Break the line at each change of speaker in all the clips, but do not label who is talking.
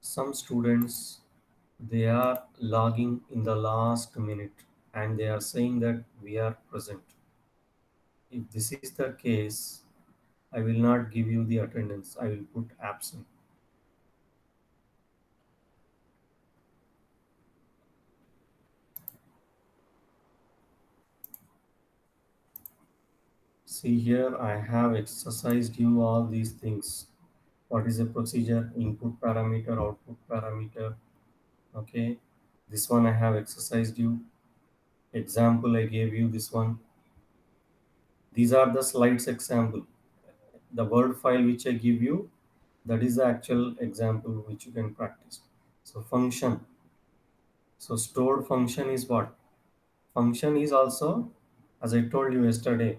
some students, they are logging in the last minute and they are saying that we are present. If this is the case, I will not give you the attendance, I will put absent. See here, I have exercised you all these things. What is a procedure? Input parameter, output parameter. Okay, this one I have exercised you. Example I gave you this one. These are the slides example. The word file which I give you, that is the actual example which you can practice. So function. So stored function is what? Function is also, as I told you yesterday,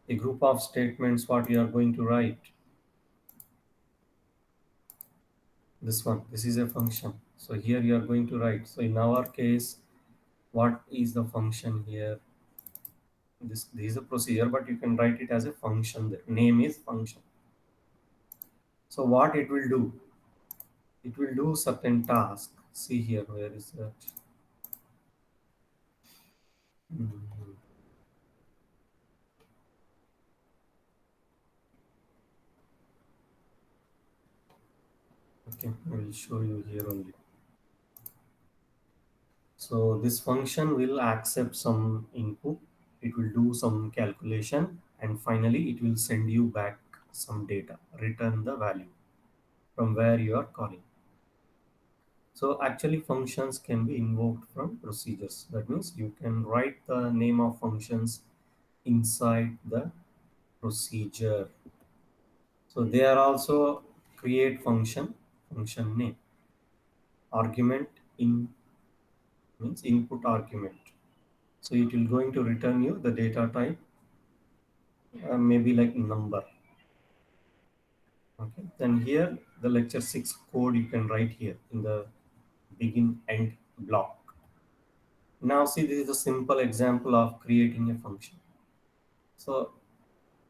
a group of statements what you are going to write. This one, this is a function. So here you are going to write. So in our case, what is the function here? This is a procedure, but you can write it as a function. The name is function. So what it will do? It will do certain task. See here, where is that? Mhm. Okay, I will show you here only. So this function will accept some input, it will do some calculation, and finally it will send you back some data, return the value from where you are calling. So actually functions can be invoked from procedures. That means you can write the name of functions inside the procedure. So they are also create function name, argument in means input argument. So it will going to return you the data type, maybe like number. Okay. Then here the lecture 6 code you can write here in the begin end block. Now see, this is a simple example of creating a function. So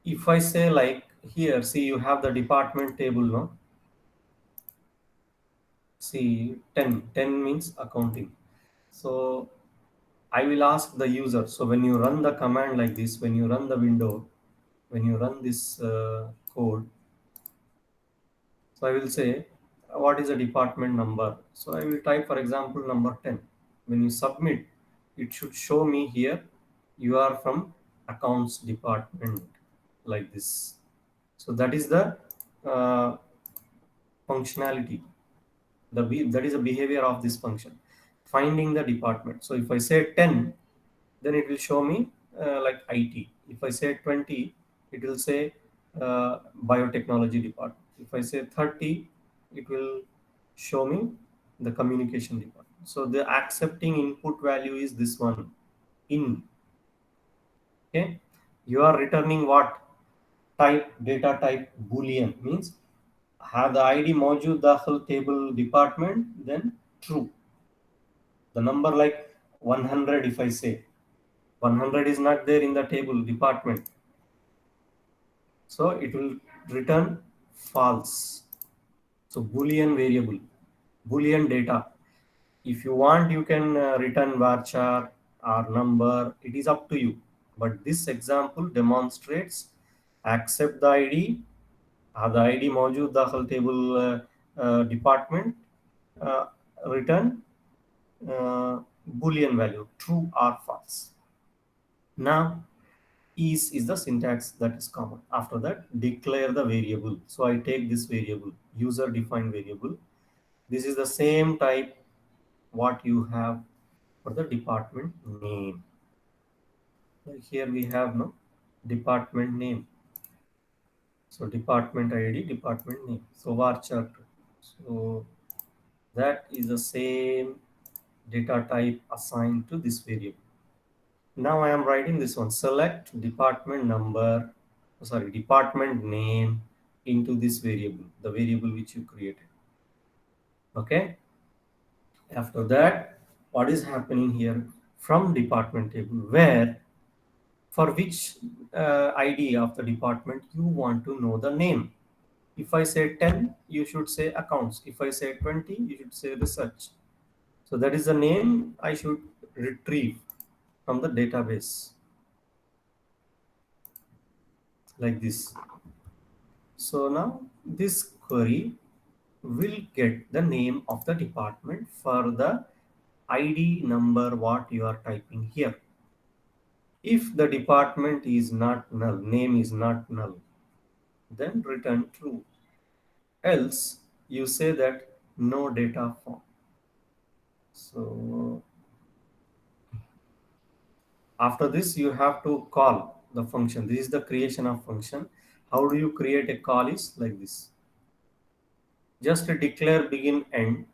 if I say like here, see you have the department table, no? See 10 means accounting. So I will ask the user. So when you run the command like this, when you run the window, when you run this code, so I will say, what is the department number? So I will type, for example, number 10. When you submit, it should show me here, you are from accounts department, like this. So that is the uh, functionality. That is a behavior of this function. Finding the department. So if I say 10, then it will show me like IT. If I say 20, it will say biotechnology department. If I say 30, it will show me the communication department. So the accepting input value is this one, in. Okay, you are returning what type? Data type boolean, means have the id मौजूद दाखिल table department, then true. The number like 100, if I say 100 is not there in the table department, so it will return false. So boolean variable, boolean data. If you want, you can return varchar or number, it is up to you. But this example demonstrates accept the id, the id मौजूद दाखिल table department, uh, return boolean value true or false. Now is the syntax that is common. After that, declare the variable. So I take this variable, user defined variable. This is the same type what you have for the department name. Like here we have no department name. So department id, department name. So varchar. So that is the same data type assigned to this variable. Now I am writing this one. Select department number, sorry, department name into this variable, the variable which you created. Okay. After that, what is happening here? From department table, where for which ID of the department you want to know the name. If I say 10, you should say accounts. If I say 20, you should say research. So that is the name I should retrieve from the database, like this. So now this query will get the name of the department for the ID number what you are typing here. If the department is not null, name is not null, then return true. Else you say that no data found. So after this you have to call the function. This is the creation of function. How do you create a call is like this. Just declare begin end,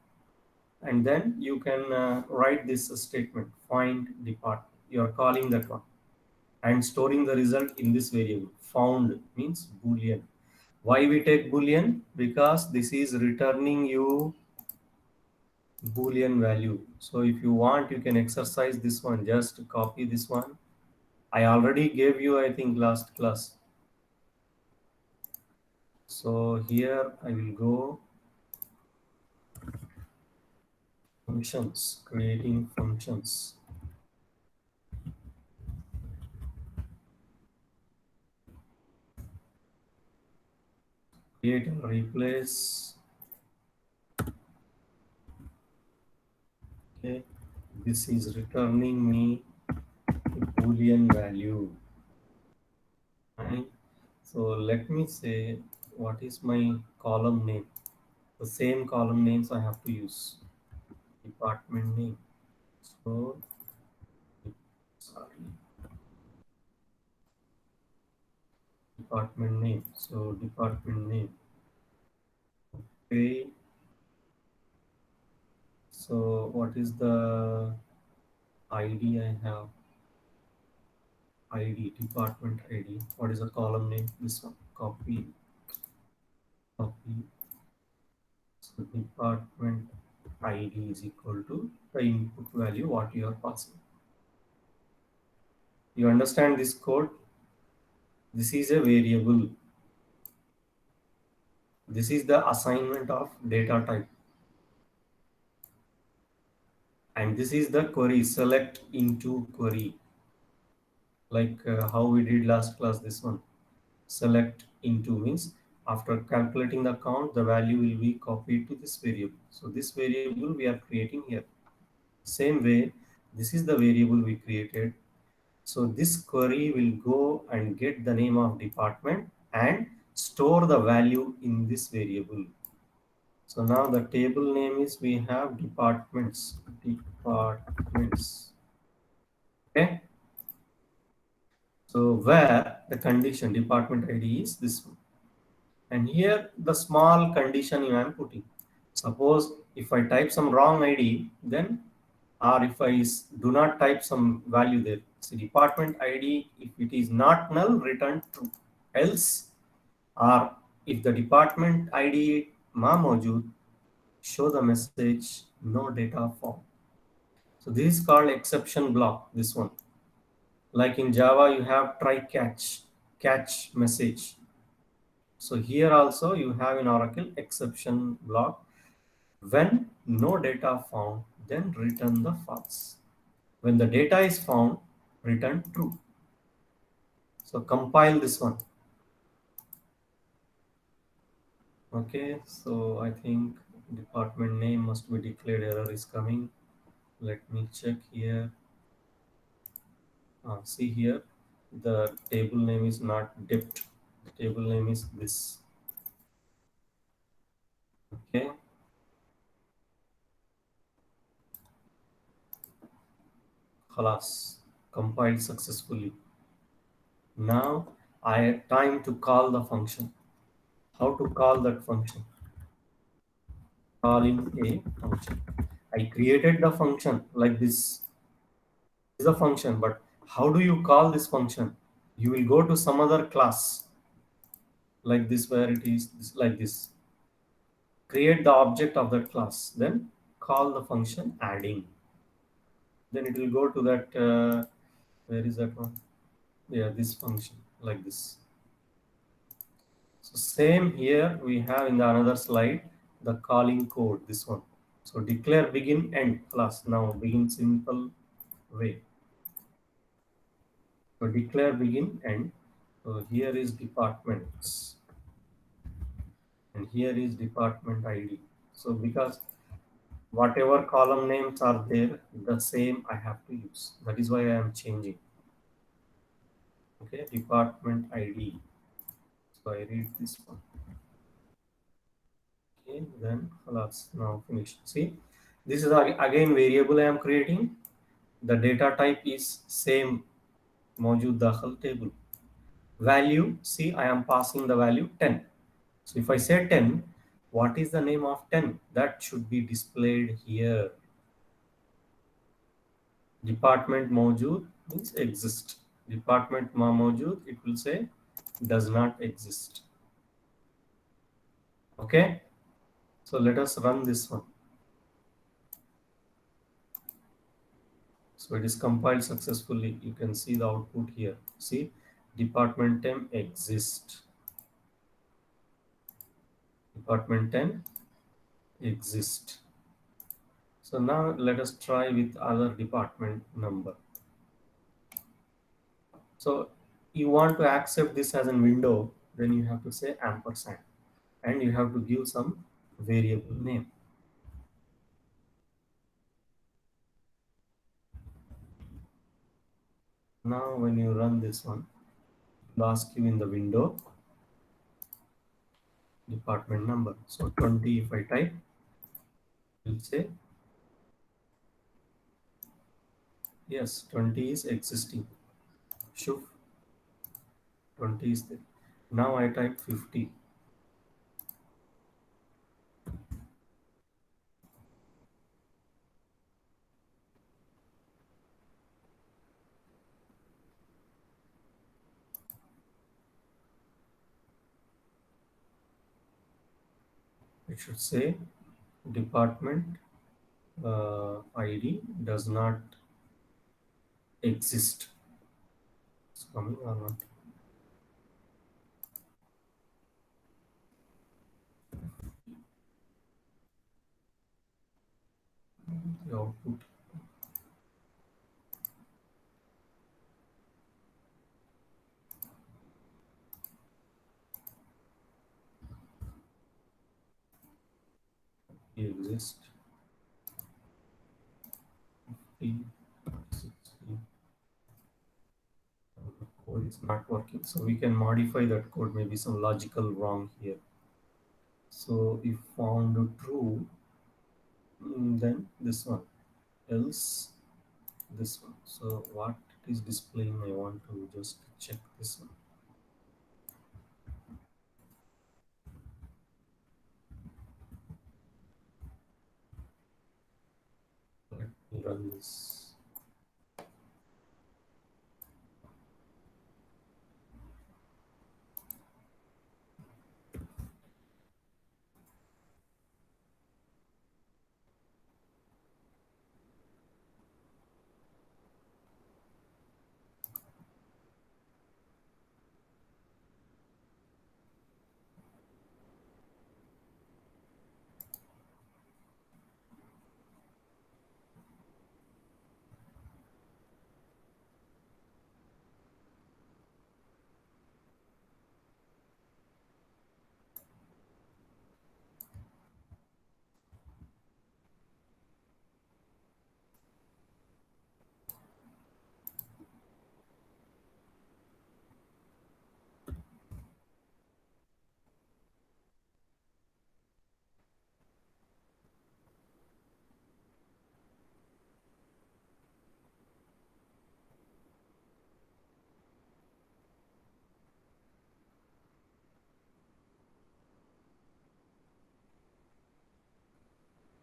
and then you can write this statement find depart. You are calling that one and storing the result in this variable. Found means boolean. Why we take boolean? Because this is returning you boolean value. So if you want, you can exercise this one. Just copy this one. I already gave you, I think, last class. So here I will go functions, creating functions. Create and replace. Okay, this is returning me a boolean value. Right? So let me say what is my column name. The same column names I have to use. Department name. So sorry, department name. So department name. Okay. So what is the ID I have? ID, department ID. What is the column name? This one. Copy, copy. So department ID is equal to the input value what you are passing. You understand this code? This is a variable. This is the assignment of data type. And this is the query, select into query. Like how we did last class, this one. Select into means after calculating the count, the value will be copied to this variable. So this variable we are creating here. Same way, this is the variable we created. So this query will go and get the name of department and store the value in this variable. So now the table name is we have departments. Departments. Okay. So where the condition department ID is this one. And here the small condition you am putting. Suppose if I type some wrong ID, then or if I do not type some value there. So department ID, if it is not null, return true. Else, or if the department ID ma maujood, show the message no data found. So this is called exception block, this one. Like in Java, you have try catch message. So here also you have in Oracle exception block. When no data found, then return the false. When the data is found, return true. So compile this one. Okay, so I think department name must be declared, error is coming. Let me check here. See here, the table name is not dipped. The table name is this. Okay. Khalas, compiled successfully. Now I have time to call the function. How to call that function? Calling a function. I created the function like this. Is a function, but how do you call this function? You will go to some other class like this where it is this, like this. Create the object of that class, then call the function adding. Then it will go to that. Where is that one? Yeah, this function like this. So same here we have in the another slide the calling code, this one. So declare begin end class. Now begin simple way. So declare begin end. So here is departments and here is department ID. So because whatever column names are there, the same I have to use. That is why I am changing. Okay, department ID. So I read this one. Okay, then let's now finish. See, this is again variable I am creating. The data type is same मौजूद दाखिल table. Value, see I am passing the value 10. So if I say 10, what is the name of 10? That should be displayed here. Department मौजूद means exist. Department मौजूद, it will say does not exist. Okay, so let us run this one. So it is compiled successfully. You can see the output here. See, department 10 exist. Department 10 exist. So now let us try with other department number. So you want to accept this as a window, then you have to say ampersand and you have to give some variable name. Now when you run this one, it will ask you in the window department number. So 20 if I type, it will say yes, 20 is existing. Shuf 20 is there. Now I type 50. It should say department ID does not exist. It's coming or not? The output exists. 50, 60. The code is not working, so we can modify that code. Maybe some logical wrong here. So if found true, then this one, else this one. So what it is displaying, I want to just check this one. Let me run this.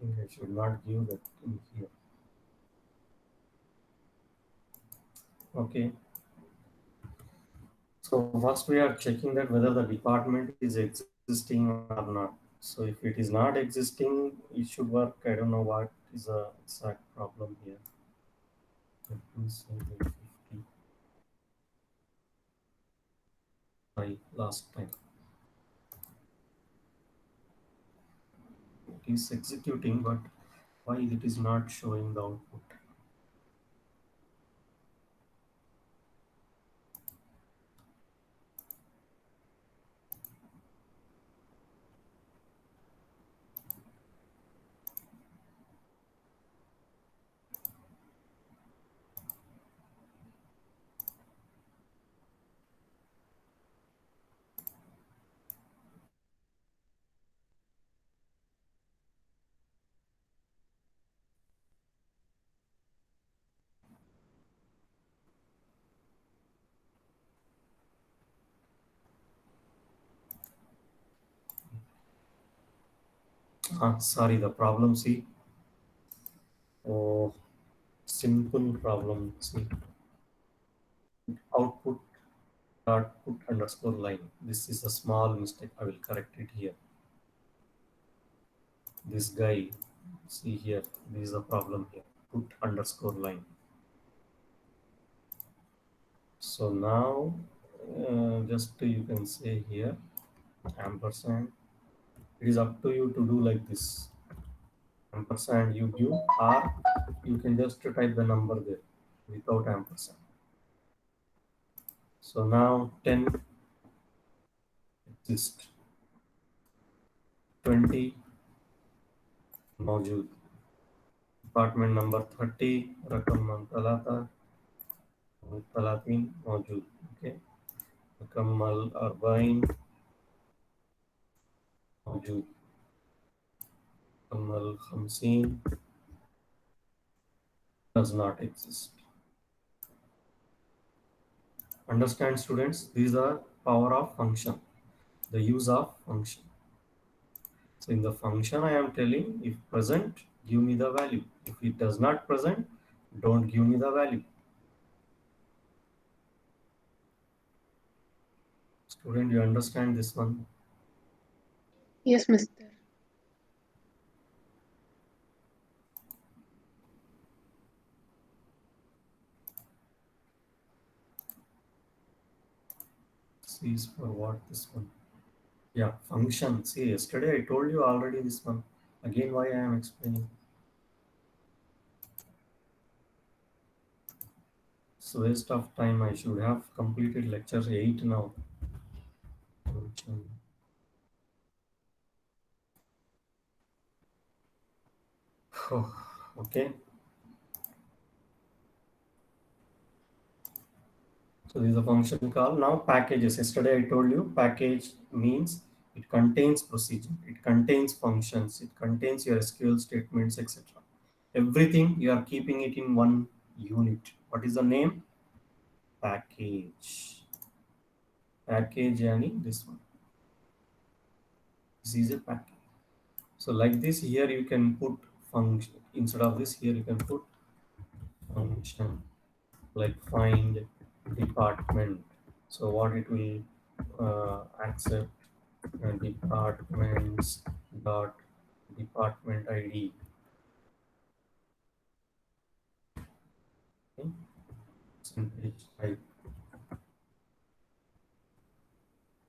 I think I should not give that in here. Okay. So first we are checking that whether the department is existing or not. So if it is not existing, it should work. I don't know what is the exact problem here. Let me say that 50 by last time. is executing, but why it is not showing the output? Sorry, the problem, see. Oh, simple problem, see. Output dot put underscore line. This is a small mistake. I will correct it here. This guy, see here, this is a problem here. Put underscore line. So now, just you can say here, ampersand. It is up to you to do like this. Ampersand you give, or you can just type the number there without ampersand. So now 10 exist, 20 मौजूद, department number 30 रकम मंतलाता मंतलातीन मौजूद, okay, रकम मल अरबाइन मौजूद, रकम मल खमसीन does not exist. Understand, students? These are power of function, the use of function. So in the function I am telling, if present, give me the value. If it does not present, don't give me the value. Student, you understand this one?
Yes, Mister.
C is for what, this one? Yeah, function. See, yesterday I told you already this one. Again, why I am explaining? It's a waste of time. I should have completed lecture 8 now. Function. Oh, okay. So this is a function call. Now packages. Yesterday I told you package means it contains procedure, it contains functions, it contains your SQL statements, etc. Everything you are keeping it in one unit. What is the name? Package. Package yani this one. This is a package. So like this here you can put function. Instead of this here you can put function like find department. So what it will accept departments dot department ID. Okay? Percentage type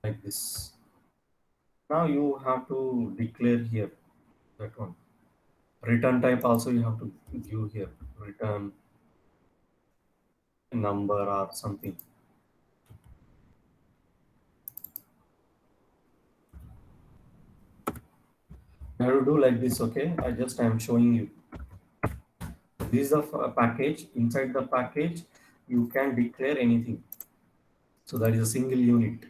like this. Now you have to declare here that one. Return type also you have to give here. Return number or something. You have to do like this, okay? I am showing you. This is the package. Inside the package, you can declare anything. So that is a single unit.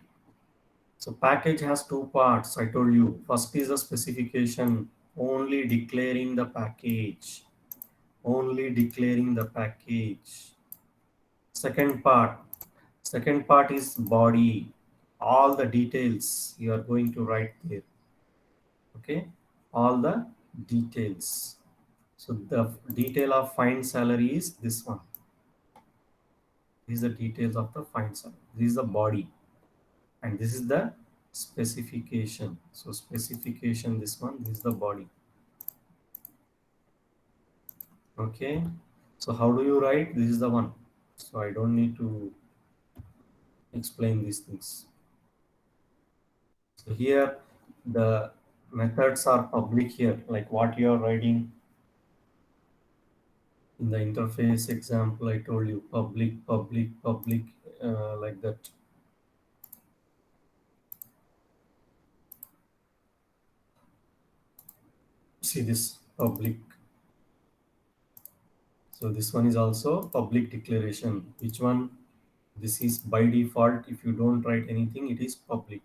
So package has two parts. I told you. First is the specification, only declaring the package. Only declaring the package. Second part. Second part is body. All the details you are going to write there. Okay. All the details. So the detail of find salary is this one. These are the details of the find salary. This is the body. And this is the specification. So specification, this one, this is the body. Okay. So how do you write? This is the one. So I don't need to explain these things. So here the Methods are public here, like what you are writing in the interface example. I told you public, public, public, like that. See this public. So this one is also public declaration. Which one? This is by default. If you don't write anything, it is public.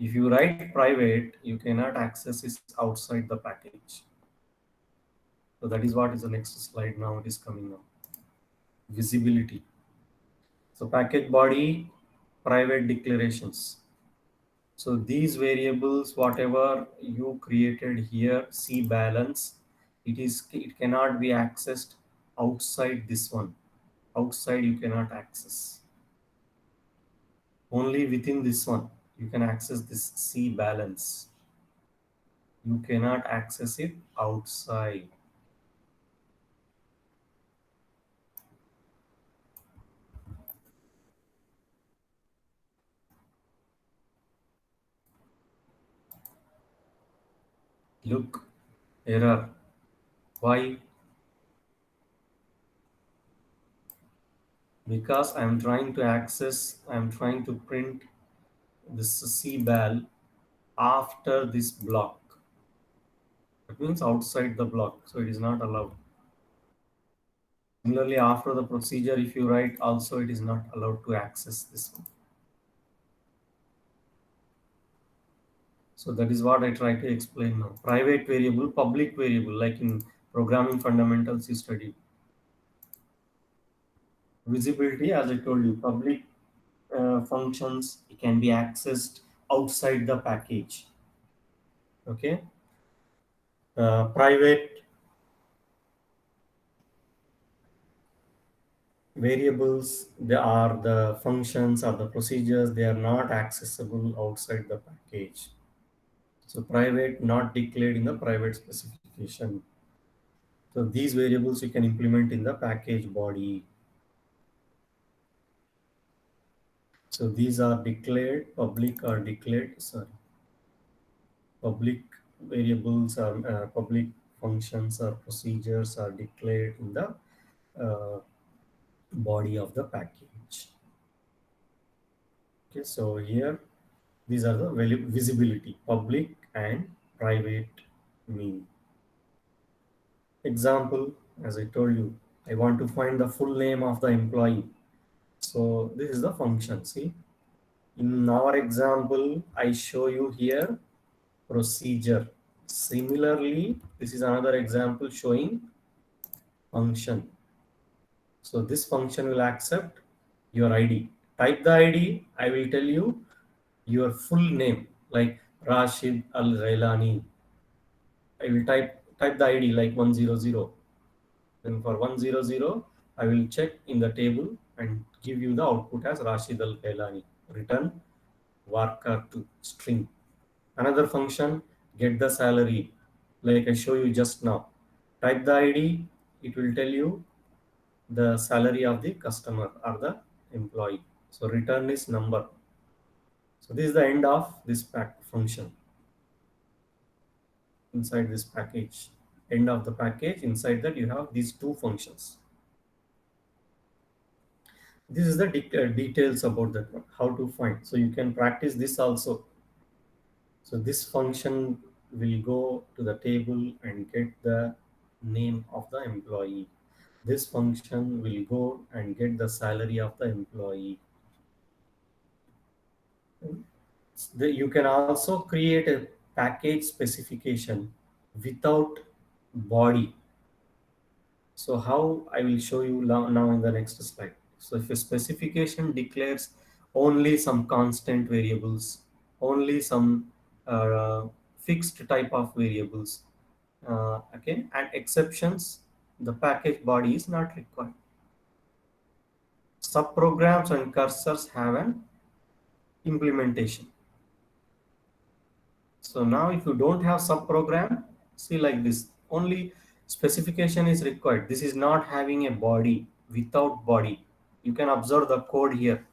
If you write private, you cannot access it outside the package. So that is what is the next slide now. It is coming now. Visibility. So package body, private declarations. So these variables, whatever you created here, see balance, it cannot be accessed outside this one. Outside you cannot access. Only within this one you can access this C balance. You cannot access it outside. Look, error. Why? Because I'm trying to print this C bal after this block. That means outside the block, so it is not allowed. Similarly, after the procedure, if you write also, it is not allowed to access this one. So that is what I try to explain now. Private variable, public variable, like in programming fundamentals you studied. Visibility, as I told you, public functions can be accessed outside the package. Okay. Private variables, they are the functions or the procedures, they are not accessible outside the package. So private not declared in the private specification. So these variables you can implement in the package body. So these are declared, public are declared, sorry, public variables or public functions or procedures are declared in the uh, body of the package. Okay, so here these are the visibility, public and private mean. Example, as I told you, I want to find the full name of the employee. So this is the function. See, in our example, I show you here procedure. Similarly, this is another example showing function. So this function will accept your ID. Type the ID. I will tell you your full name, like Rashid Al Ghailani. I will type the ID like 100. Then for 100, I will check in the table and give you the output as Rashid Al Ghailani. Return varchar2 string. Another function, get the salary, like I show you just now. Type the ID, it will tell you the salary of the customer or the employee. So return is number. So this is the end of this pack function inside this package. End of the package, inside that you have these two functions. This is the details about that one, how to find. So you can practice this also. So this function will go to the table and get the name of the employee. This function will go and get the salary of the employee. You can also create a package specification without body. So how, I will show you now in the next slide. So if a specification declares only some constant variables, only some fixed type of variables, okay, and exceptions, the package body is not required. Subprograms and cursors have an implementation. So now if you don't have subprogram, see like this, only specification is required. This is not having a body, without body. You can observe the code here.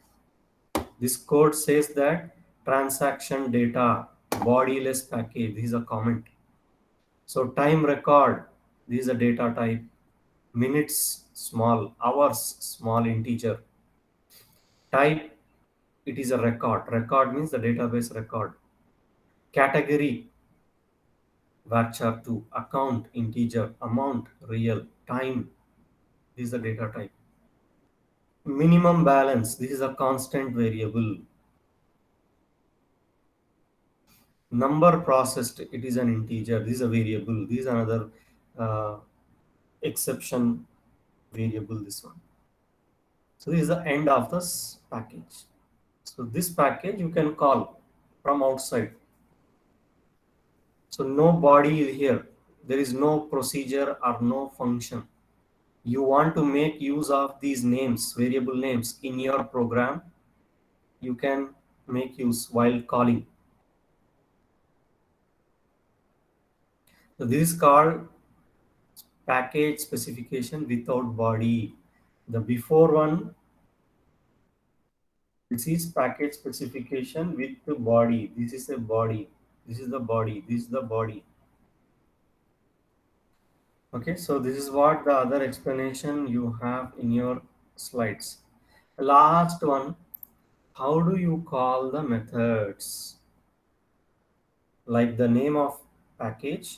This code says that transaction data, bodiless package, this is a comment. So time record, this is a data type. Minutes, small. Hours, small integer. Type, it is a record. Record means the database record. Category, varchar2. Account, integer. Amount, real. Time, this is the data type. Minimum balance, this is a constant variable. Number processed, it is an integer, this is a variable. This is another uh, exception variable, this one. So this is the end of this package. So this package you can call from outside. So no body is here. There is no procedure or no function. You want to make use of these names, variable names in your program, you can make use while calling. So this is called package specification without body. The before one, this is package specification with the body. This is a body. This is the body. This is the body. Okay, so this is what the other explanation you have in your slides. Last one, how do you call the methods? Like the name of package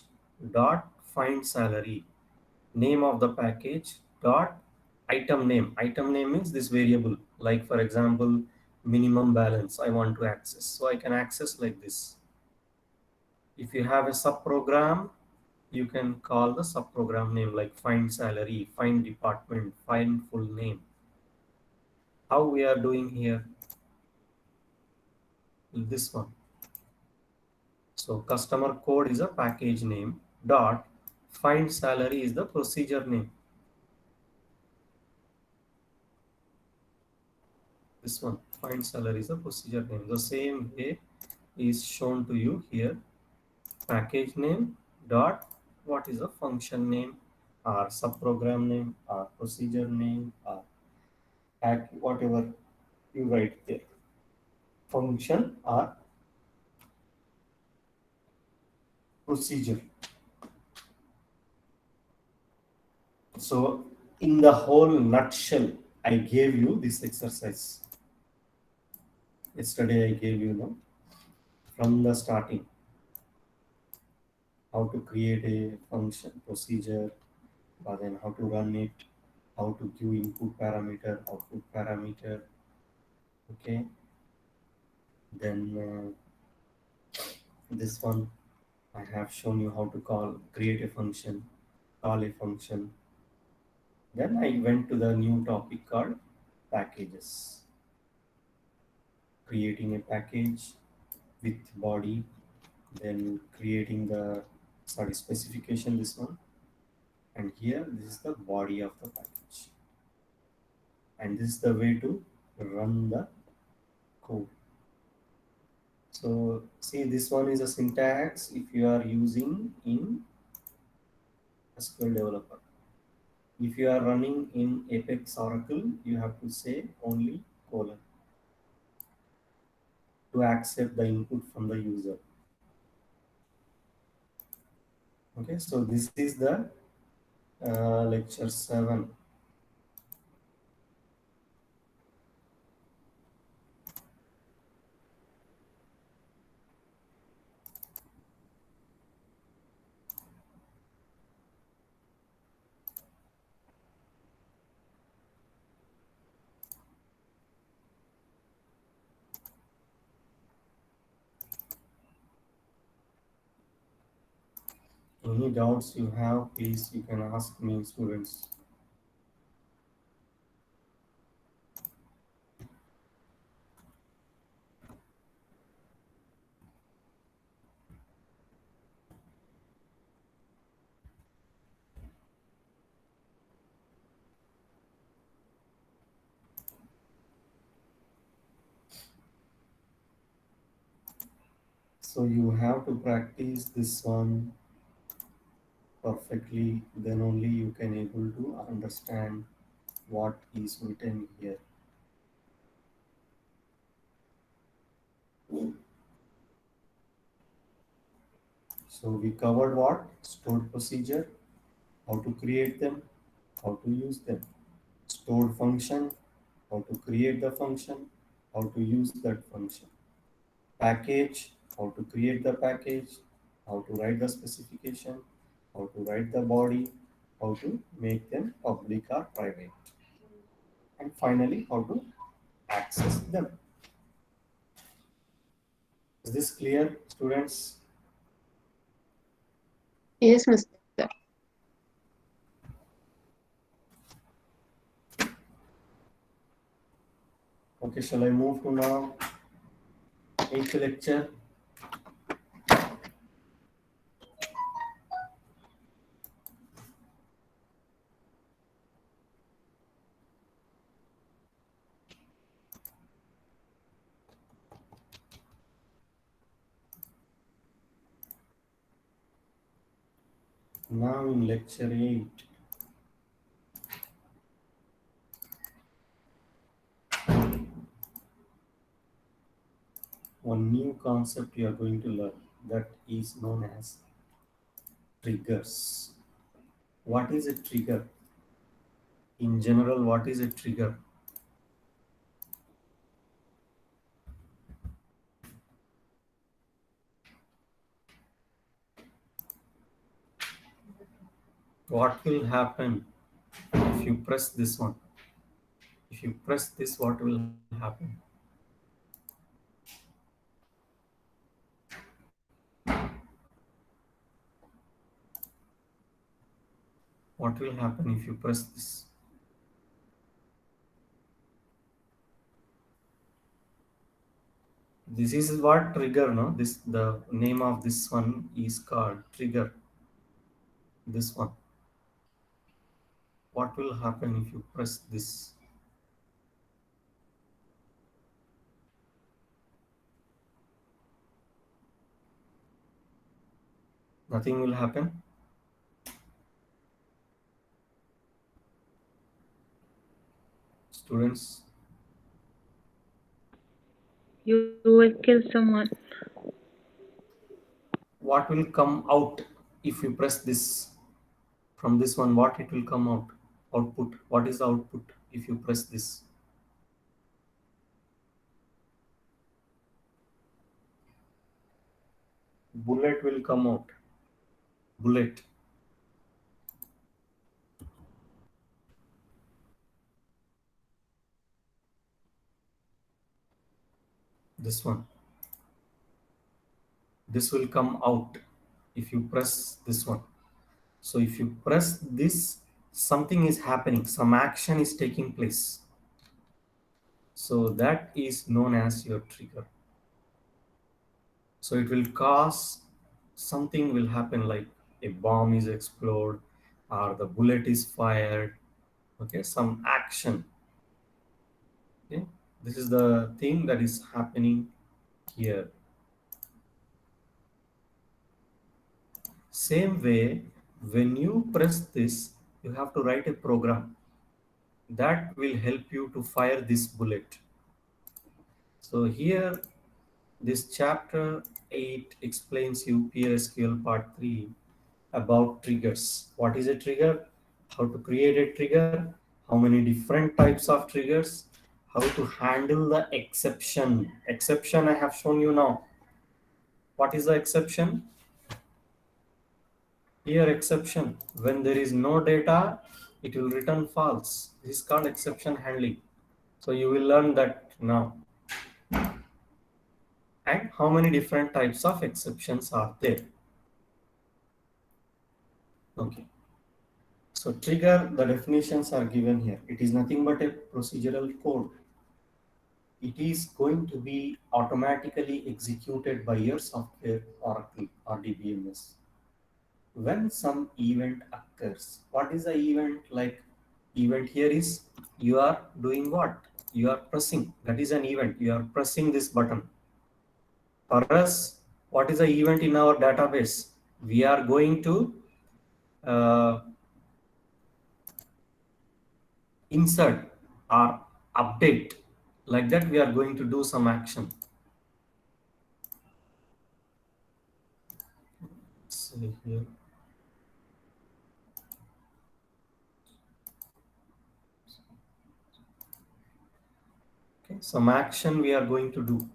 dot find salary, name of the package dot item name means this variable, like for example minimum balance I want to access, so I can access like this. If you have a subprogram, you can call the subprogram name like find salary, find department, find full name. How we are doing here, this one. So customer code is a package name dot find salary is the procedure name. This one, find salary is the procedure name. The same way is shown to you here. Package name dot what is the function name or subprogram name or procedure name or whatever you write there. Function or procedure. So in the whole nutshell, I gave you this exercise. Yesterday I gave you, no, from the starting, how to create a function procedure, but then how to run it, how to give input parameter, output parameter. Okay, then this one I have shown you how to create a function, call a function. Then I went to the new topic called packages, creating a package with body, then creating the specification, this one, and here this is the body of the package, and this is the way to run the code. So see, this one is a syntax if you are using in SQL Developer. If you are running in Apex Oracle, you have to say only colon to accept the input from the user. Okay, so this is the lecture 7. Any doubts you have, please you can ask me, students. So you have to practice this one perfectly, then only you can able to understand what is written here. So we covered what? Stored procedure, how to create them, how to use them. Stored function, how to create the function, how to use that function. Package, how to create the package, how to write the specification, how to write the body, how to make them public or private, and finally how to access them. Is this clear, students?
Yes, Mr.
Okay, shall I move to now eighth lecture? Now in lecture 8, one new concept you are going to learn, that is known as triggers. What is a trigger? In general, what is a trigger? What will happen if you press this one? If you press this, what will happen? What will happen if you press this? This is what trigger, no? This, the name of this one is called trigger. This one. What will happen if you press this? Nothing will happen. Students,
You will kill someone.
what will come out if you press this? From this one, what it will come out? Output. What is the output if you press this? Bullet will come out. Bullet. This one. This will come out if you press this one. So if you press this, something is happening, some action is taking place. So that is known as your trigger. So it will cause, something will happen, like a bomb is explode or the bullet is fired. Okay, some action. Okay, this is the thing that is happening here. Same way, when you press this, you have to write a program that will help you to fire this bullet. So here, this chapter 8 explains you PLSQL part 3 about triggers. What is a trigger? How to create a trigger? How many different types of triggers? How to handle the exception? Exception I have shown you now. What is the exception? Here exception, when there is no data, it will return false. This is called exception handling. So you will learn that now. And how many different types of exceptions are there? Okay. So trigger, the definitions are given here. It is nothing but a procedural code. It is going to be automatically executed by your software Oracle or DBMS. When some event occurs, what is the event? Like, event here is you are doing what? You are pressing. That is an event. You are pressing this button. For us, what is the event in our database? We are going to uh, insert or update. Like that, we are going to do some action. say here. Okay, some action we are going to do.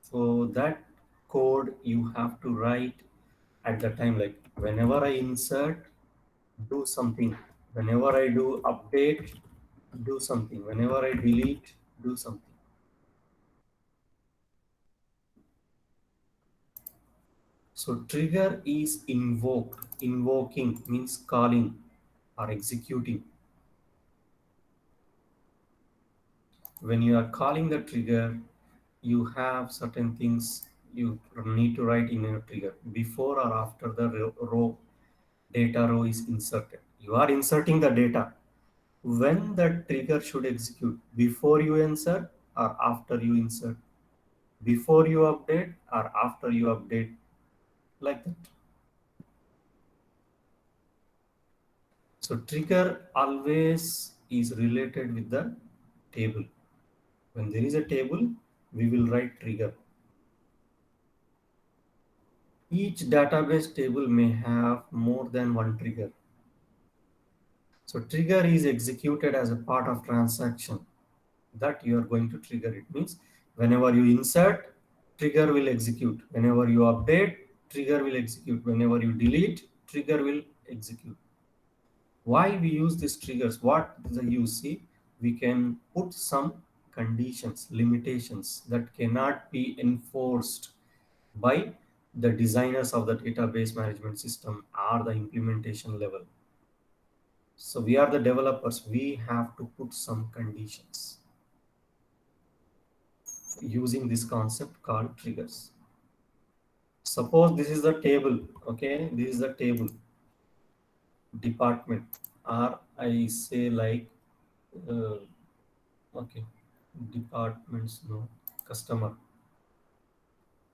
So that code you have to write at the time, like whenever I insert, do something. Whenever I do update, do something. Whenever I delete, do something. So trigger is invoked. Invoking means calling or executing. When you are calling the trigger, you have certain things you need to write in your trigger before or after the row data row is inserted. You are inserting the data. When the trigger should execute, before you insert or after you insert, before you update or after you update, like that. So trigger always is related with the table. When there is a table, we will write trigger. Each database table may have more than one trigger. So trigger is executed as a part of transaction that you are going to trigger. It means whenever you insert, trigger will execute. Whenever you update, trigger will execute. Whenever you delete, trigger will execute. Why we use these triggers? What is the use? See, we can put some conditions, limitations that cannot be enforced by the designers of the database management system or the implementation level. So we are the developers. We have to put some conditions using this concept called triggers. Suppose this is the table. Okay, this is the table department, or I say like uh, okay, departments, no, customer.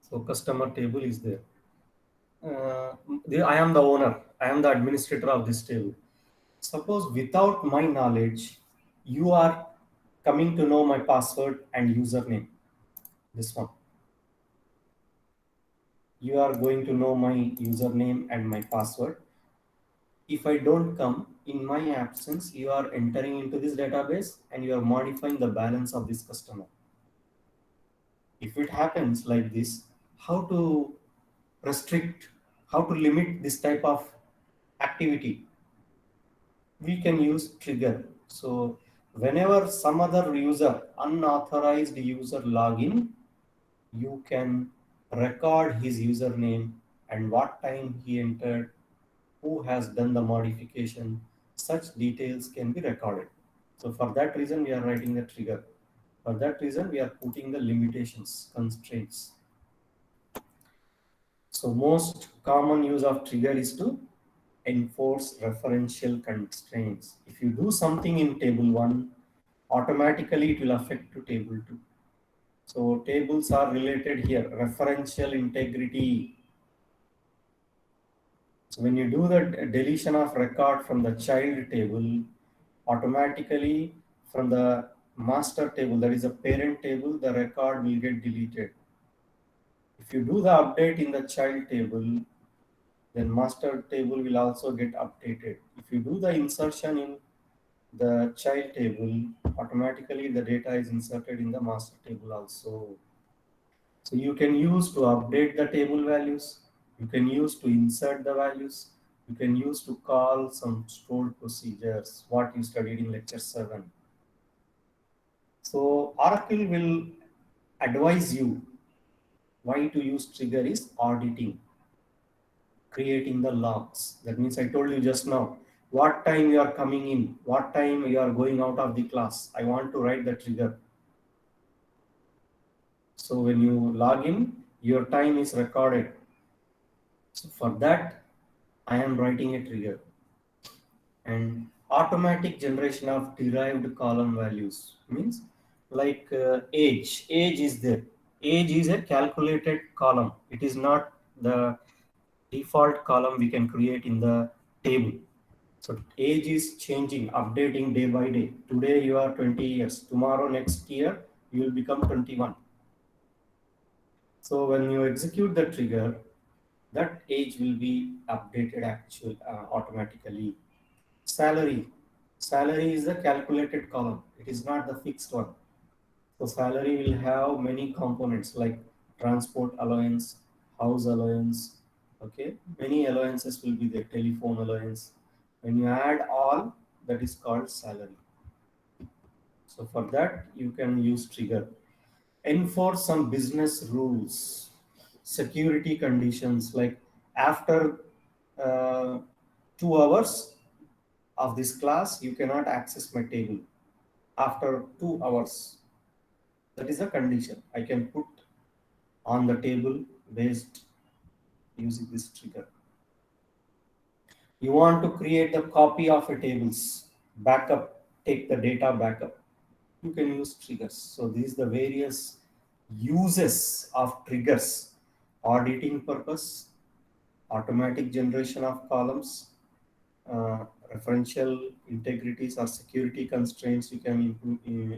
So customer table is there. I am the owner. I am the administrator of this table. Suppose without my knowledge, you are coming to know my password and username. This one. You are going to know my username and my password. If I don't come, in my absence, you are entering into this database and you are modifying the balance of this customer. If it happens like this, how to restrict, how to limit this type of activity? We can use trigger. So whenever some other user, unauthorized user login, you can record his username and what time he entered, who has done the modification. Such details can be recorded. So for that reason, we are writing the trigger. For that reason, we are putting the limitations, constraints. So most common use of trigger is to enforce referential constraints. If you do something in table 1, automatically it will affect to table 2. So tables are related here, referential integrity. So when you do the deletion of record from the child table, automatically from the master table, that is a parent table, the record will get deleted. If you do the update in the child table, then master table will also get updated. If you do the insertion in the child table, automatically the data is inserted in the master table also. So you can use to update the table values, you can use to insert the values, you can use to call some stored procedures, what you studied in lecture 7. So Oracle will advise you why to use trigger is auditing, creating the logs. That means I told you just now, what time you are coming in, what time you are going out of the class. I want to write the trigger. So when you log in, your time is recorded. So for that, I am writing a trigger. And automatic generation of derived column values means like age is there. Age is a calculated column. It is not the default column we can create in the table. So age is changing, updating day by day. Today you are 20 years. Tomorrow, next year, you will become 21. So when you execute the trigger, that age will be updated automatically. Salary. Salary is a calculated column. It is not the fixed one. So salary will have many components like transport allowance, house allowance. Okay, many allowances will be there. Telephone allowance. When you add all, that is called salary. So for that, you can use trigger. Enforce some business rules, security conditions like after uh, 2 hours of this class, you cannot access my table. After 2 hours, that is a condition I can put on the table based using this trigger. You want to create the copy of a tables, backup, take the data backup. You can use triggers. So these are the various uses of triggers. Auditing purpose, automatic generation of columns, referential integrities or security constraints you can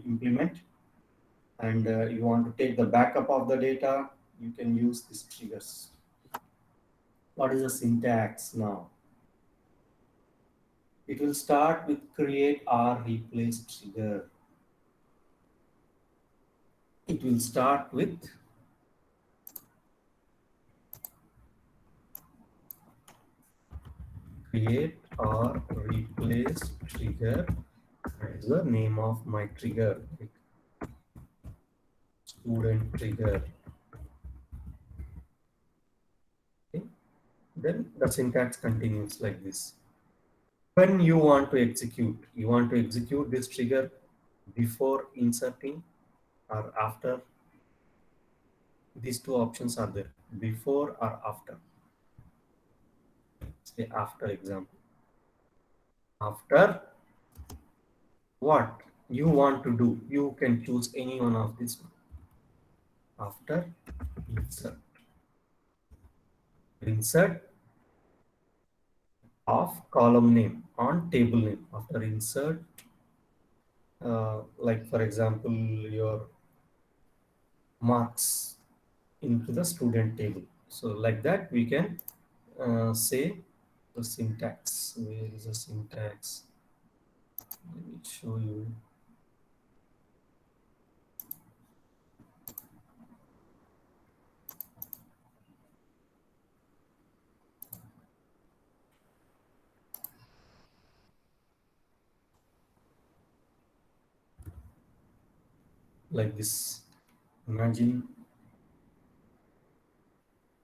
implement, and you want to take the backup of the data, you can use these triggers. What is the syntax now? It will start with create or replace trigger. It will start with create or replace trigger. That is the name of my trigger, like student trigger. Okay. Then the syntax continues like this. When you want to execute this trigger before inserting or after. These two options are there, before or after. Say after example. After what you want to do, you can choose any one of these. After insert. Insert of column name on table name. After insert, like for example, your marks into the student table. So like that we can say the syntax. Where is the syntax? Let me show you. Like this. Imagine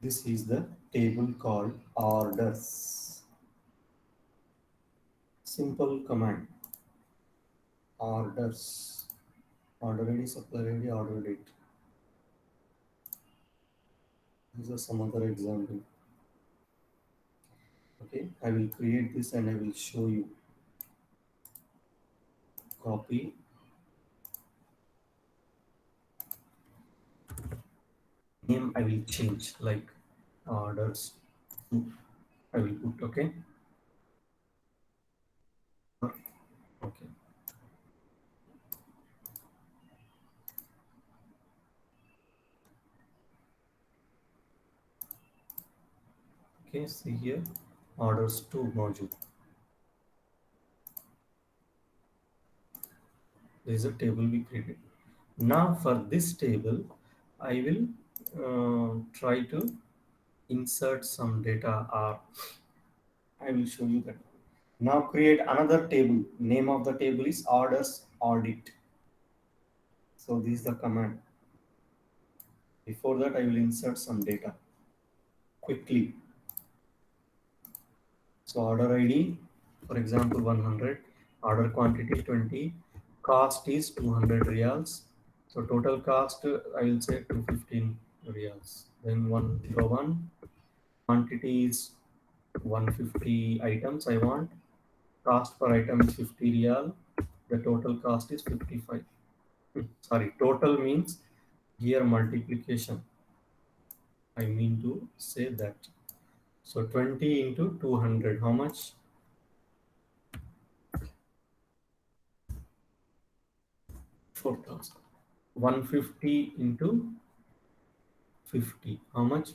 this is the table called orders. Simple command. Orders. Order ID, supply ID, order date. These are some other example. Okay, I will create this and I will show you. Copy. Name I will change like orders. I will put okay. Okay. Okay, see here orders to module. There is a table we created. Now for this table, I will try to insert some data, or I will show you that. Now create another table. Name of the table is orders audit. So this is the command. Before that, I will insert some data quickly. So order ID, for example, 100, order quantity 20, cost is 200 reals. So total cost, I will say 215 reals. Then 101, quantity is 150 items I want. Cost per item is 50 real. The total cost is 55. Sorry, total means here multiplication. I mean to say that. So 20 into 200, how much? 4,000. 150 into 50, how much?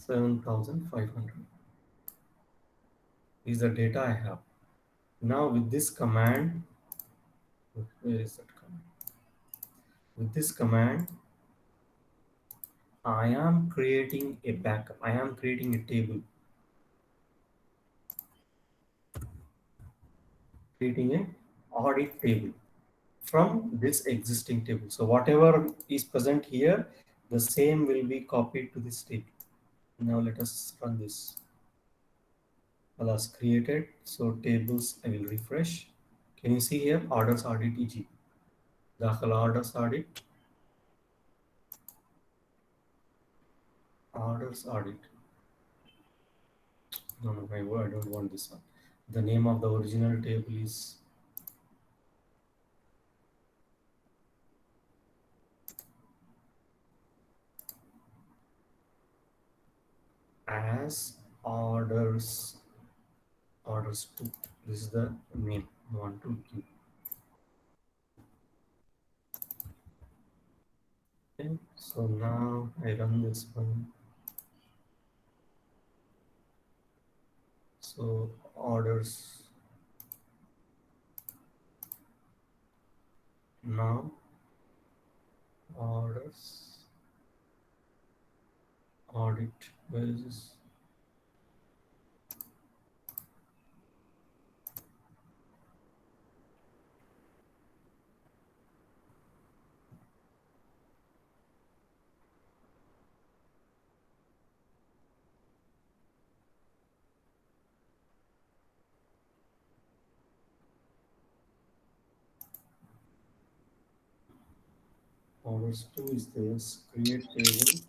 7,500 is the data I have. Now with this command, where is that command? With this command, I am creating a backup. I am creating a table, creating a audit table from this existing table. So whatever is present here, the same will be copied to this table. Now let us run this. Alas created. So tables, I will refresh. Can you see here orders audit EG? Dakhal orders audit, orders audit. No, I don't want this one. The name of the original table is as orders 2. This is the name I want to give. Okay, so now I run this one. So orders now, orders audit, where is this? Orders 2 is this, create table,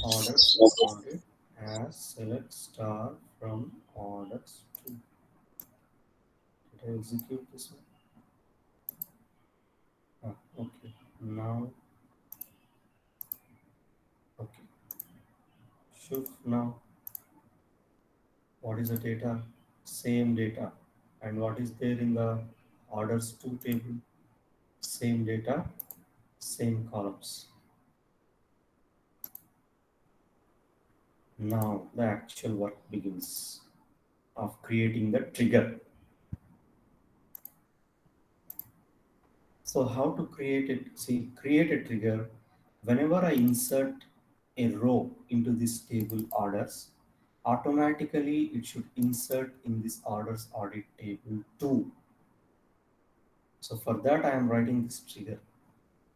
orders audit as select star from orders 2. Did I execute this one? Okay, now, okay, shift now. What is the data? Same data. And what is there in the orders 2 table? Same data, same columns. Now the actual work begins of creating the trigger. So how to create it? See, create a trigger. Whenever I insert a row into this table orders, automatically it should insert in this orders audit table too. So for that I am writing this trigger.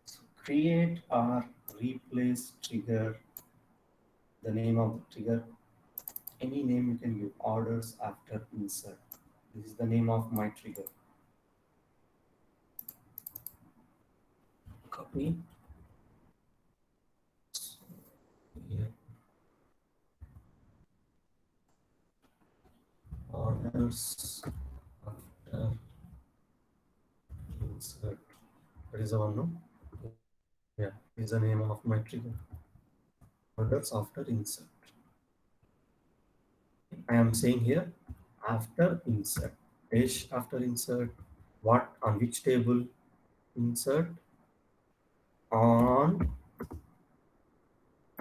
So create or replace trigger, the name of the trigger, any name you can give, orders after insert. This is the name of my trigger. Copy. So here, orders after insert. That is the one, no? Yeah, is the name of my trigger. Orders after insert. I am saying here after insert. Dash after insert. What on which table? Insert on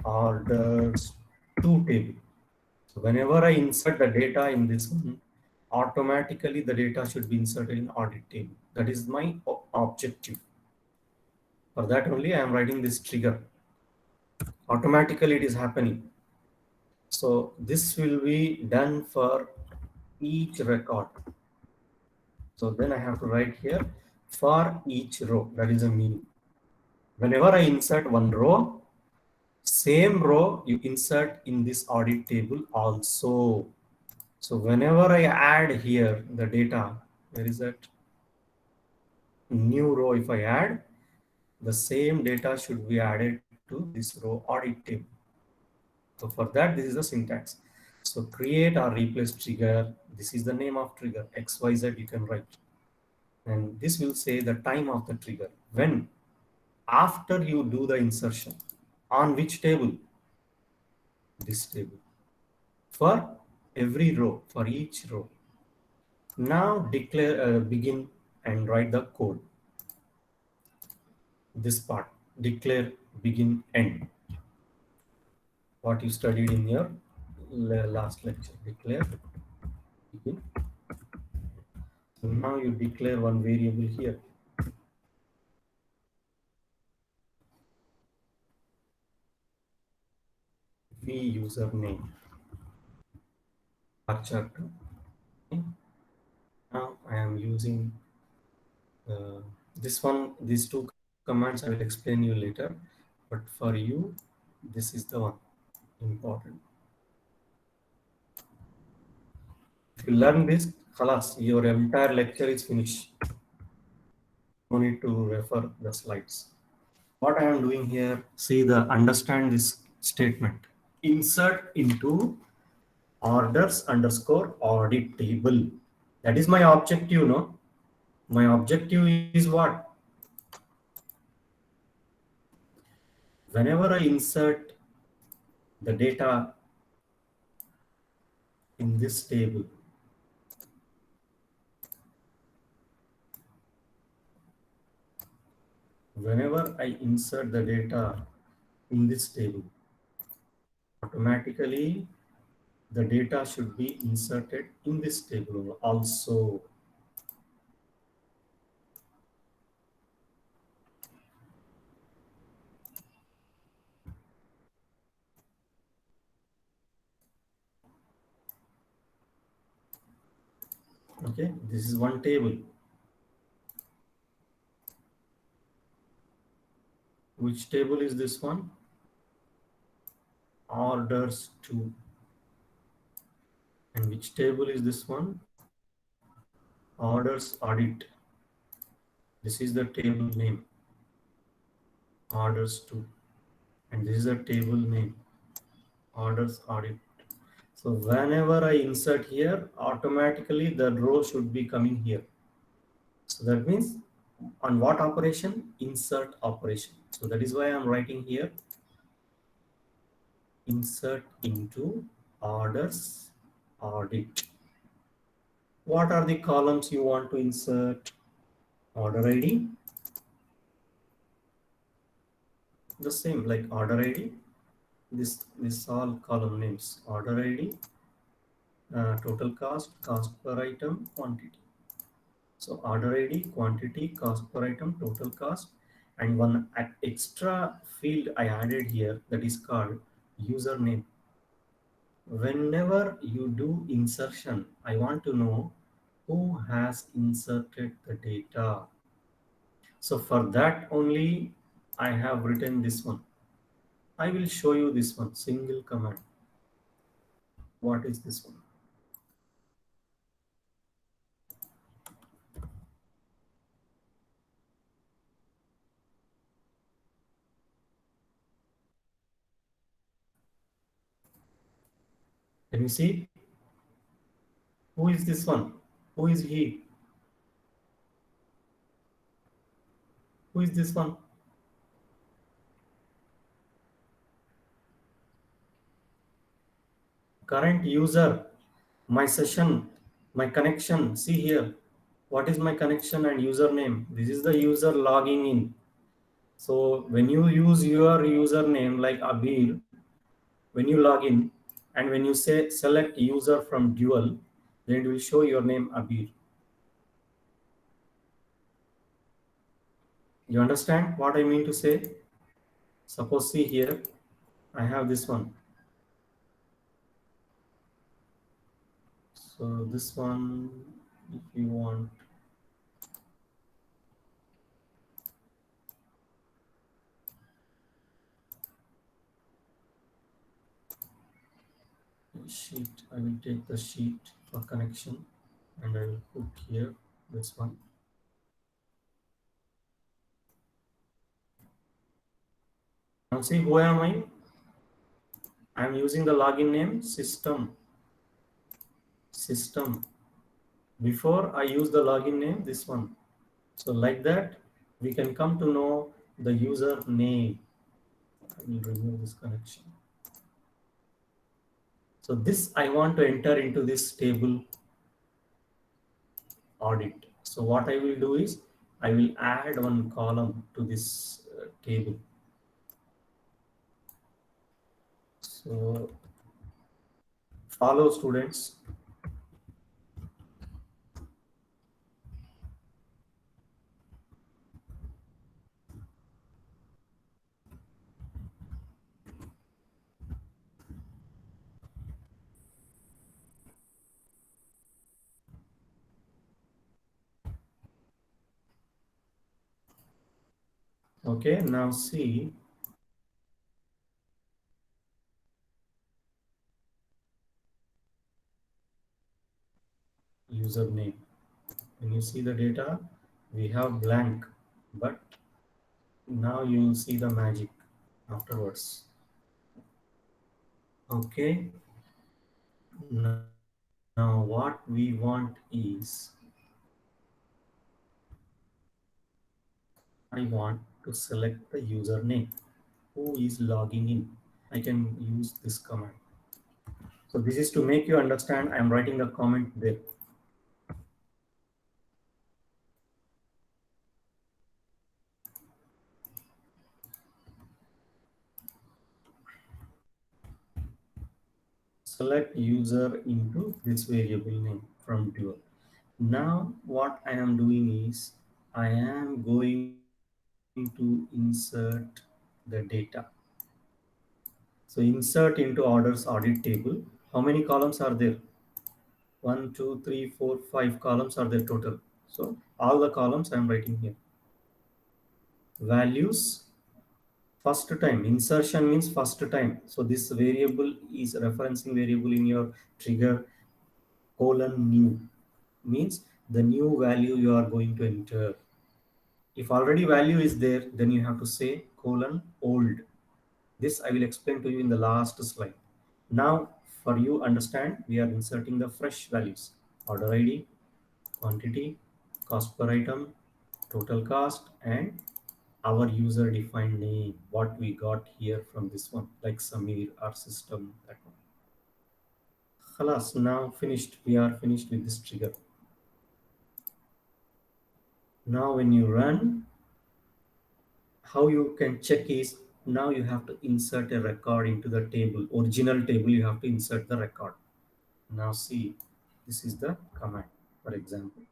orders to table. So whenever I insert the data in this one, automatically the data should be inserted in audit table. That is my objective. For that only I am writing this trigger. Automatically it is happening. So this will be done for each record. So then I have to write here for each row. That is the meaning. Whenever I insert one row, same row you insert in this audit table also. So whenever I add here the data, where is that new row? If I add, the same data should be added to this row audit table. So for that, this is the syntax. So create or replace trigger. This is the name of trigger, XYZ you can write. And this will say the time of the trigger. When? After you do the insertion. On which table? This table. For every row, for each row. Now declare, begin and write the code. This part, declare, begin, end. what you studied in your last lecture. Declare begin. So now you declare one variable here. V username structure. Okay. Now I am using this one. These two commands I will explain you later, but for you, this is the one important. If you learn this, khalas, your entire lecture is finished. No need to refer the slides. What I am doing here, see the understand this statement. Insert into orders underscore audit table. That is my objective, no? My objective is what? Whenever I insert the data in this table, whenever I insert the data in this table, automatically the data should be inserted in this table also. Okay, this is one table. Which table is this one? Orders 2. And which table is this one? Orders audit. This is the table name. Orders 2. And this is the table name. Orders audit. So whenever I insert here, automatically the row should be coming here. So that means on what operation? Insert operation. So that is why I am writing here insert into orders audit. What are the columns you want to insert? Order ID. The same like order ID. This all column names. Order ID, total cost, cost per item, quantity. So order ID, quantity, cost per item, total cost, and one extra field I added here that is called username. Whenever you do insertion, I want to know who has inserted the data. So for that only I have written this one. I will show you this one, single command. What is this one? Can you see? Who is this one? Who is he? Who is this one? Current user, my session, my connection. See here. What is my connection and username? This is the user logging in. So when you use your username like Abir, when you log in and when you say select user from dual, then it will show your name Abir. You understand what I mean to say? Suppose see here, I have this one. So this one, if you want, sheet, I will take the sheet for connection and I will put here this one. Now see who am I? I am using the login name system. Before I use the login name, this one. So like that, we can come to know the user name. I will remove this connection. So this I want to enter into this table audit. So what I will do is I will add one column to this table. So follow students. Okay, now see username. When you see the data, we have blank, but now you will see the magic afterwards. Okay, now what we want is I want to select the username who is logging in. I can use this command. So this is to make you understand. I am writing the comment there. Select user into this variable name from dual. Now what I am doing is I am going to insert the data. So insert into orders audit table. How many columns are there? 1, 2, 3, 4, 5 columns are there total. So all the columns I am writing here. Values, first time. Insertion means first time. So this variable is referencing variable in your trigger colon new means the new value you are going to enter. If already value is there, then you have to say colon old. This I will explain to you in the last slide. Now, for you understand, we are inserting the fresh values. Order ID, quantity, cost per item, total cost, and our user defined name, what we got here from this one, like Samir, our system, that one. Khalas, now finished. We are finished with this trigger. Now when you run, how you can check is now you have to insert a record into the table, original table. You have to insert the record. Now see, this is the command. For example,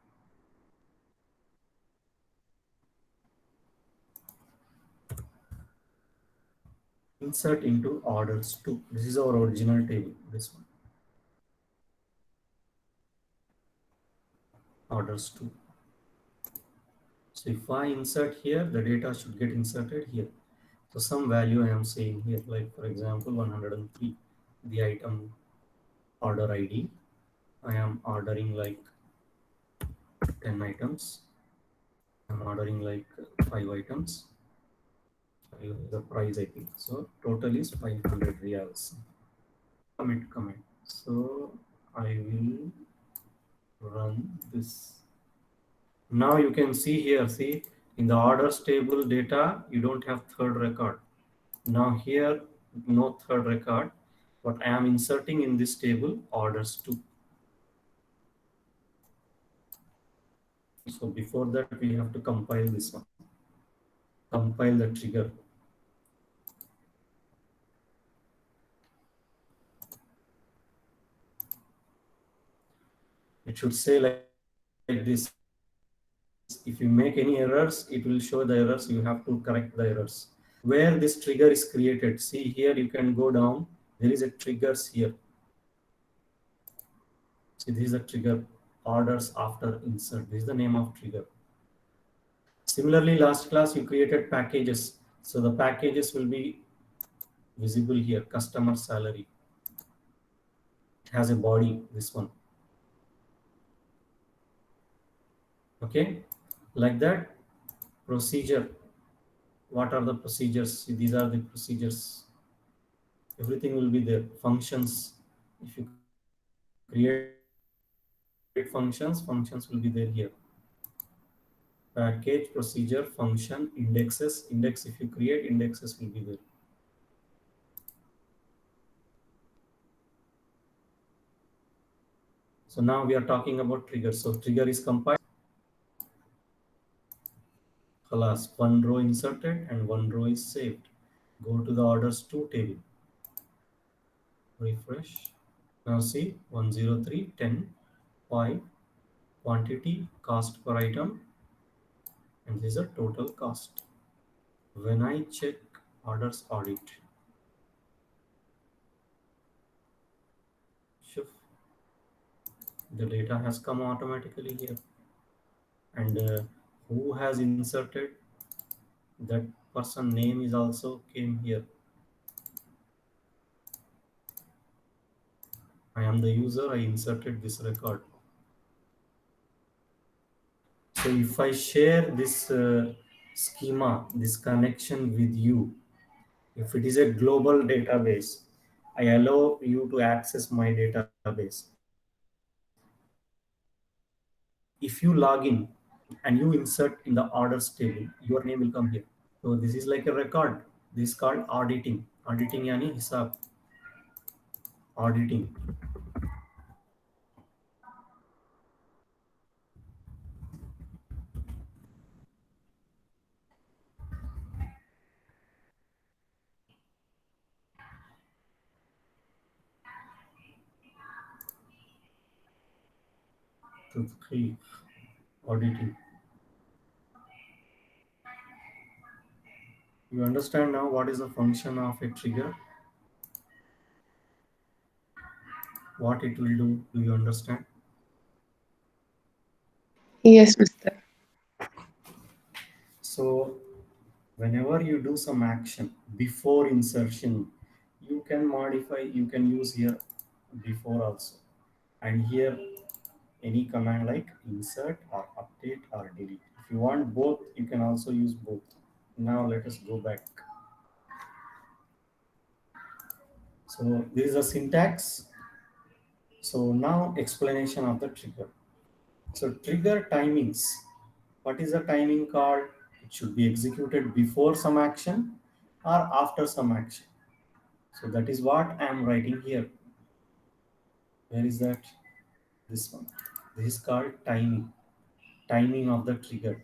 insert into orders 2. This is our original table, this one, orders 2. So if I insert here, the data should get inserted here. So some value I am saying here, like for example 103, the item order ID. I am ordering like 10 items. I'm ordering like 5 items. The price I think. So total is 500 reals. Comment. So I will run this. Now you can see here, see in the orders table data, you don't have third record. Now here, no third record, but I am inserting in this table orders 2. So before that, we have to compile this one, compile the trigger. It should say like this. If you make any errors, it will show the errors. You have to correct the errors. Where this trigger is created, see here, you can go down. There is a triggers here. See, this is a trigger, orders after insert. This is the name of trigger. Similarly, last class you created packages. So the packages will be visible here. Customer salary. It has a body, this one. Okay, like that. Procedure. What are the procedures? See, these are the procedures. Everything will be there. Functions. If you create functions, functions will be there here. Package, procedure, function, indexes. Index, if you create, indexes will be there. So now we are talking about triggers. So trigger is compiled. Halas, one row inserted and one row is saved. Go to the orders 2 table. refresh. Now see 103, 10, 5, quantity, cost per item, and this is a total cost. When I check orders audit, shift, the data has come automatically here. And who has inserted, that person name is also came here. I am the user, I inserted this record. So if I share this schema, this connection with you, if it is a global database, I allow you to access my database. If you log in and you insert in the orders table, your name will come here. So this is like a record. This is called auditing. Auditing yani hisab. Auditing. To three. Auditing. You understand now what is the function of a trigger? What it will do? Do you understand?
Yes, Mr.
So whenever you do some action before insertion, you can modify, you can use here before also, and here any command like insert or update or delete. If you want both, you can also use both. Now let us go back. So this is a syntax. So now explanation of the trigger. So trigger timings. What is the timing called? It should be executed before some action or after some action. So that is what I am writing here. Where is that? This one. This is called timing. Timing of the trigger.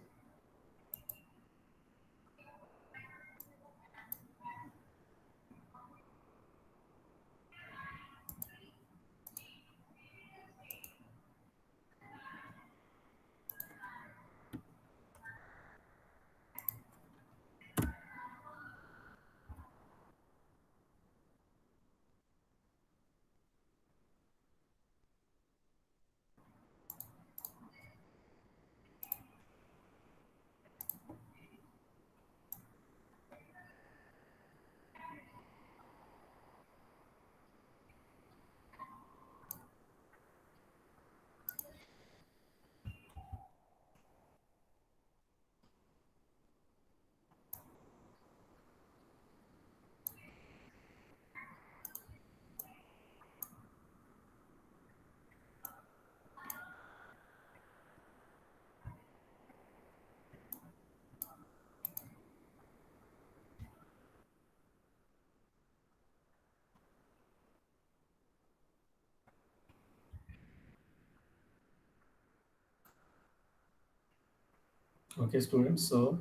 Okay, students. So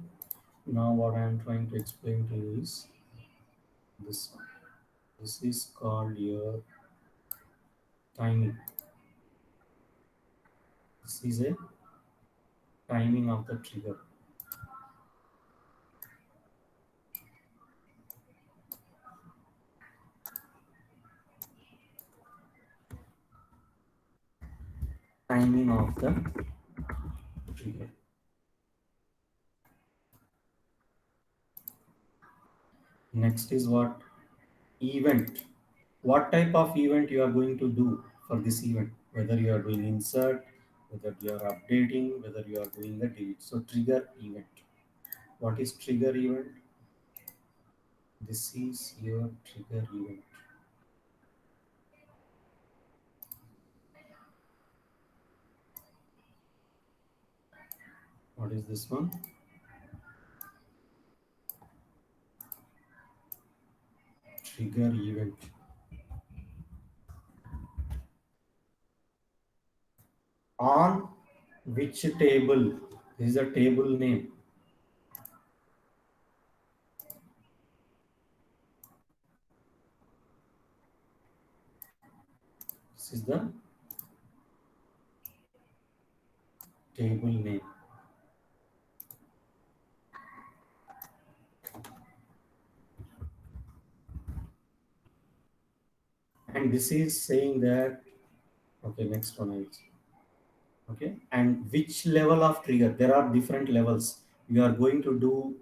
now what I am trying to explain to you is this one. This is called your timing. This is a timing of the trigger. Timing of the trigger. Next is what? Event. What type of event you are going to do for this event? Whether you are doing insert, whether you are updating, whether you are doing the delete. So trigger event. What is trigger event? This is your trigger event. What is this one? Trigger event. On which table? This is a table name. This is the table name. And this is saying that, okay, next one is, okay, and which level of trigger, there are different levels. You are going to do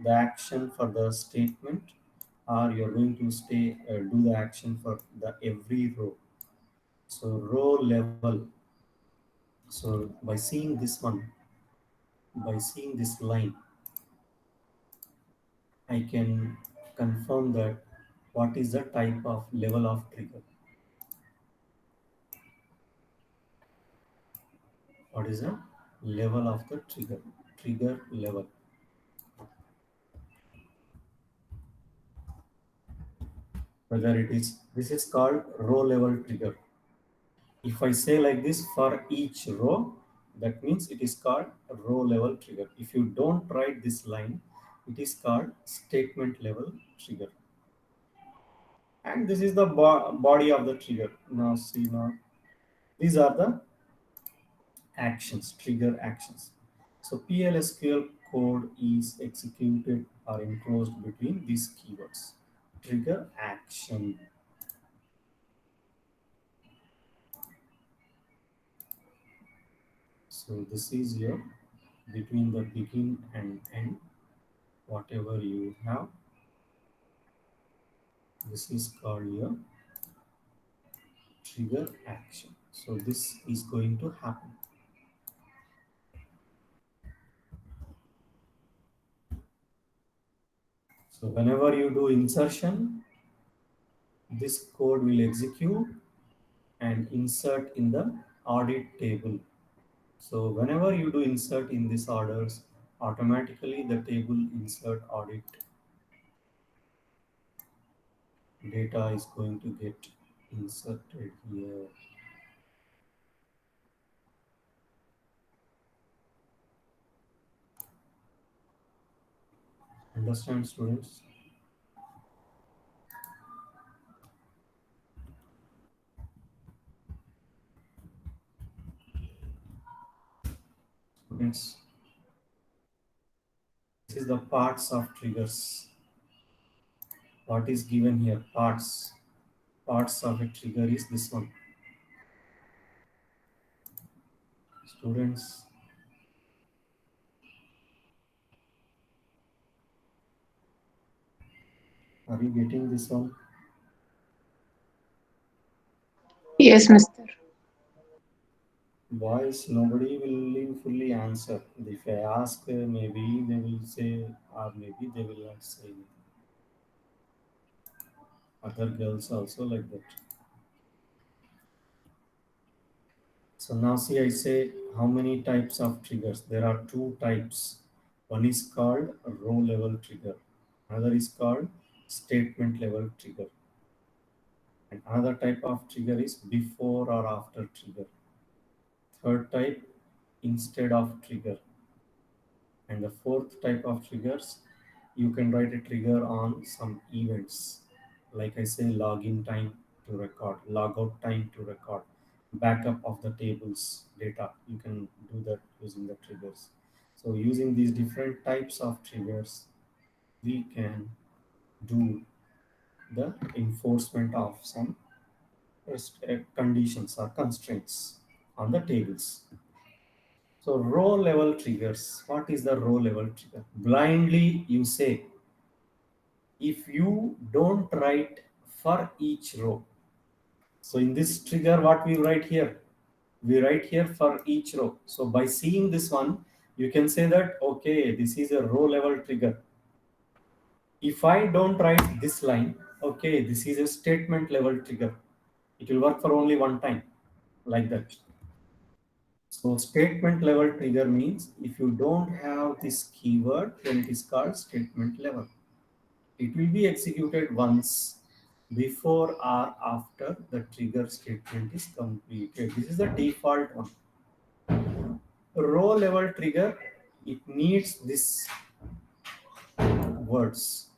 the action for the statement, or you're going to do the action for the every row. So row level. So by seeing this one, by seeing this line, I can confirm that what is the type of level of trigger. What is the level of the trigger? Trigger level. Whether it is, this is called row level trigger. If I say like this for each row, that means it is called row level trigger. If you don't write this line, it is called statement level trigger. And this is the body of the trigger. Now see, now these are the actions, trigger actions. So PLSQL code is executed or enclosed between these keywords. Trigger action. So this is your between the begin and end, whatever you have, this is called your trigger action. So this is going to happen. So whenever you do insertion, this code will execute and insert in the audit table. So whenever you do insert in these orders, automatically the table insert audit data is going to get inserted here. Understand, students? Students, this is the parts of triggers. What is given here? Parts of a trigger is this one. Students, are you getting this one?
Yes, Mr.
Boys, nobody will fully answer. If I ask, maybe they will say, or maybe they will not say anything. Other girls also like that. So now see, I say how many types of triggers. There are two types. One is called row level trigger. Another is called statement level trigger. And another type of trigger is before or after trigger. Third type, instead of trigger. And the fourth type of triggers, you can write a trigger on some events. Like I say, login time to record, logout time to record, backup of the tables data. You can do that using the triggers. So using these different types of triggers, we can do the enforcement of some conditions or constraints on the tables. So row level triggers. What is the row level trigger? Blindly you say, if you don't write for each row. So in this trigger, what we write here? We write here for each row. So by seeing this one, you can say that, okay, this is a row level trigger. If I don't write this line, okay, this is a statement level trigger. It will work for only one time, like that. So statement level trigger means if you don't have this keyword, then it is called statement level. It will be executed once before or after the trigger statement is completed. This is the default one. Row level trigger, it needs this words.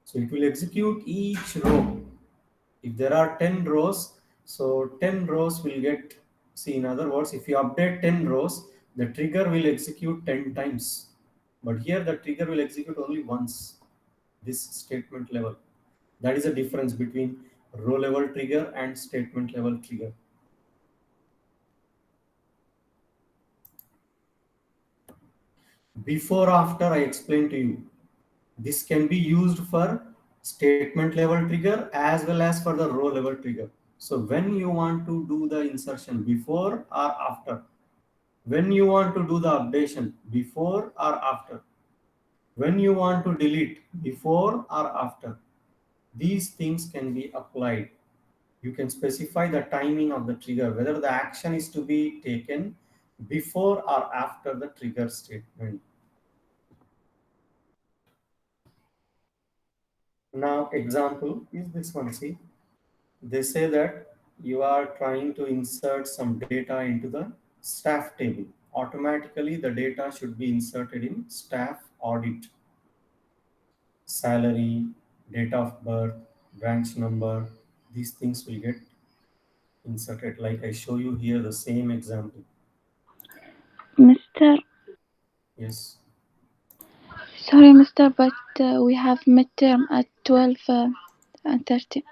So it will execute each row. If there are 10 rows, So 10 rows will get, see, in other words, if you update 10 rows, the trigger will execute 10 times. But here the trigger will execute only once, this statement level. That is the difference between row level trigger and statement level trigger. Before, after, I explained to you. This can be used for statement level trigger as well as for the row level trigger. So when you want to do the insertion, before or after, when you want to do the updation, before or after, when you want to delete, before or after, these things can be applied. You can specify the timing of the trigger, whether the action is to be taken before or after the trigger statement. Now example is this one. See, they say that you are trying to insert some data into the staff table. Automatically the data should be inserted in staff audit. Salary, date of birth, branch number, these things will get inserted. Like I show you here the same example.
Mister,
Yes.
sorry, Mister, but we have midterm at 12:30.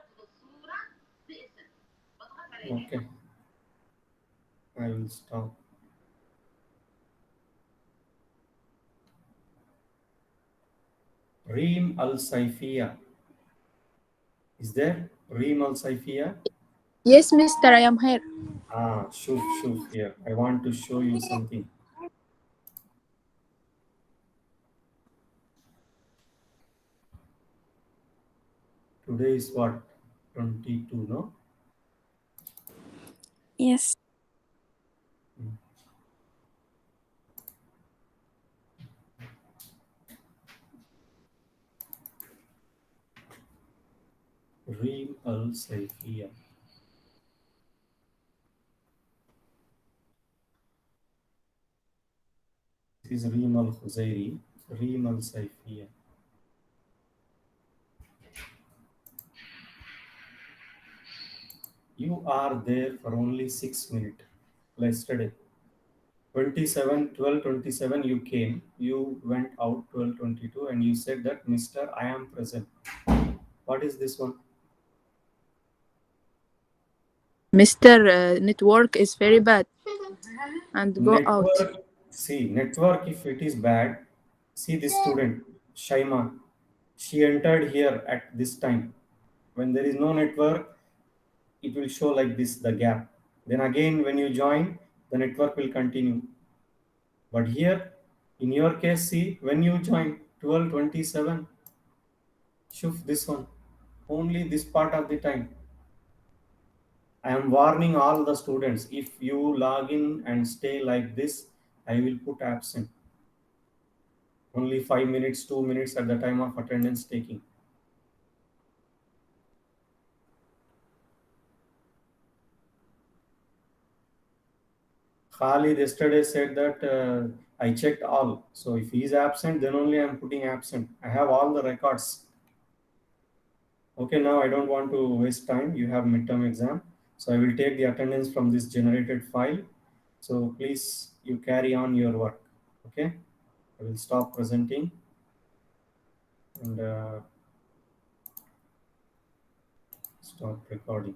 Okay, I will stop. Reem al Saifia. Is there Reem al Saifia?
Yes, mister, I am here.
Shuf here. I want to show you something. Today is what? 22, no?
Yes.
Reem al Saifia. This is Reem al Khuzairi. Reem al Saifia. You are there for only 6 minutes. Yesterday. 27, 12:27 you came. You went out 12:22 and you said that, Mr. I am present. What is this one?
Mister, network is very bad. And go out.
Network. See, network, if it is bad, see this student, Shaima. She entered here at this time. When there is no network, it will show like this, the gap. Then again, when you join, the network will continue. But here, in your case, see, when you join 12:27, shuf this one, only this part of the time. I am warning all the students, if you log in and stay like this, I will put absent. Only 5 minutes, 2 minutes at the time of attendance taking. Khalid yesterday said that I checked all. So if he is absent, then only I am putting absent. I have all the records. Okay, now I don't want to waste time. You have midterm exam. So I will take the attendance from this generated file. So please, you carry on your work. Okay, I will stop presenting and stop recording.